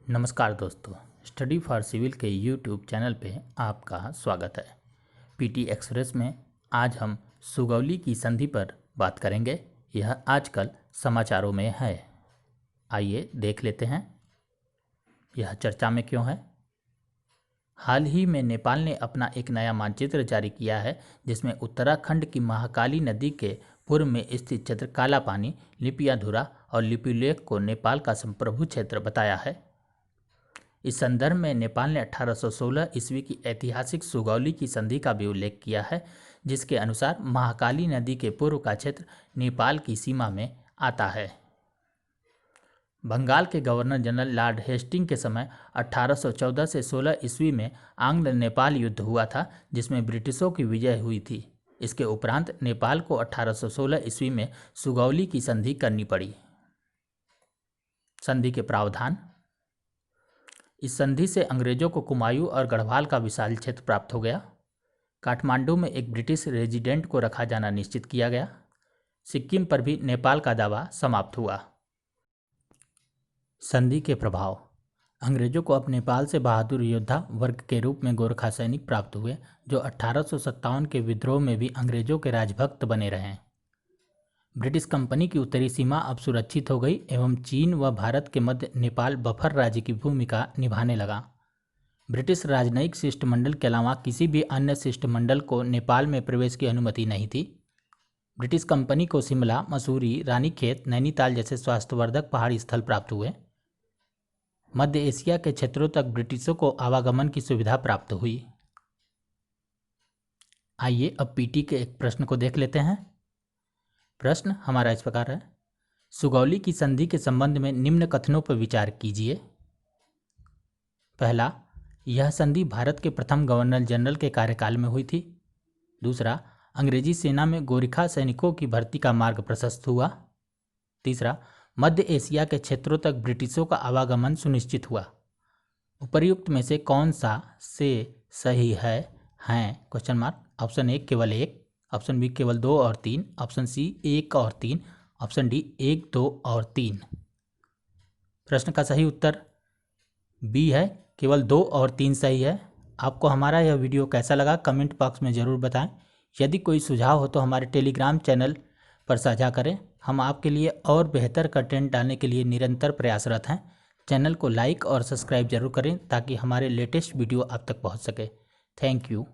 नमस्कार दोस्तों, study for civil के यूट्यूब चैनल पे आपका स्वागत है। पीटी एक्सप्रेस में आज हम सुगौली की संधि पर बात करेंगे। यह आजकल समाचारों में है। आइए देख लेते हैं यह चर्चा में क्यों है। हाल ही में नेपाल ने अपना एक नया मानचित्र जारी किया है, जिसमें उत्तराखंड की महाकाली नदी के पूर्व में स्थित क्षेत्र कालापानी, लिपियाधुरा और लिपुलेख को नेपाल का संप्रभु क्षेत्र बताया है। इस संदर्भ में नेपाल ने 1816 ईस्वी की ऐतिहासिक सुगौली की संधि का भी उल्लेख किया है, जिसके अनुसार महाकाली नदी के पूर्व का क्षेत्र नेपाल की सीमा में आता है। बंगाल के गवर्नर जनरल लॉर्ड हेस्टिंग के समय 1814 से 16 ईस्वी में आंग्ल नेपाल युद्ध हुआ था, जिसमें ब्रिटिशों की विजय हुई थी। इसके उपरांत नेपाल को 1816 ईस्वी में सुगौली की संधि करनी पड़ी। संधि के प्रावधान। इस संधि से अंग्रेजों को कुमायूं और गढ़वाल का विशाल क्षेत्र प्राप्त हो गया। काठमांडू में एक ब्रिटिश रेजिडेंट को रखा जाना निश्चित किया गया। सिक्किम पर भी नेपाल का दावा समाप्त हुआ। संधि के प्रभाव। अंग्रेजों को अब नेपाल से बहादुर योद्धा वर्ग के रूप में गोरखा सैनिक प्राप्त हुए, जो 1857 के विद्रोह में भी अंग्रेजों के राजभक्त बने रहे। ब्रिटिश कंपनी की उत्तरी सीमा अब सुरक्षित हो गई एवं चीन व भारत के मध्य नेपाल बफर राज्य की भूमिका निभाने लगा। ब्रिटिश राजनयिक शिष्टमंडल के अलावा किसी भी अन्य शिष्टमंडल को नेपाल में प्रवेश की अनुमति नहीं थी। ब्रिटिश कंपनी को शिमला, मसूरी, रानीखेत, नैनीताल जैसे स्वास्थ्यवर्धक पहाड़ी स्थल प्राप्त हुए। मध्य एशिया के क्षेत्रों तक ब्रिटिशों को आवागमन की सुविधा प्राप्त हुई। आइए अब पीटी के एक प्रश्न को देख लेते हैं। प्रश्न हमारा इस प्रकार है। सुगौली की संधि के संबंध में निम्न कथनों पर विचार कीजिए। पहला, यह संधि भारत के प्रथम गवर्नर जनरल के कार्यकाल में हुई थी। दूसरा, अंग्रेजी सेना में गोरखा सैनिकों की भर्ती का मार्ग प्रशस्त हुआ। तीसरा, मध्य एशिया के क्षेत्रों तक ब्रिटिशों का आवागमन सुनिश्चित हुआ। उपर्युक्त में से कौन सा से सही है? Question mark. ऑप्शन ए केवल 1, ऑप्शन बी केवल 2 और 3, ऑप्शन सी 1 और 3, ऑप्शन डी 1, 2 और 3। प्रश्न का सही उत्तर बी है, केवल 2 और 3 सही है। आपको हमारा यह वीडियो कैसा लगा कमेंट बॉक्स में ज़रूर बताएं। यदि कोई सुझाव हो तो हमारे टेलीग्राम चैनल पर साझा करें। हम आपके लिए और बेहतर कंटेंट डालने के लिए निरंतर प्रयासरत हैं। चैनल को लाइक और सब्सक्राइब जरूर करें ताकि हमारे लेटेस्ट वीडियो आप तक पहुंच सके। Thank you.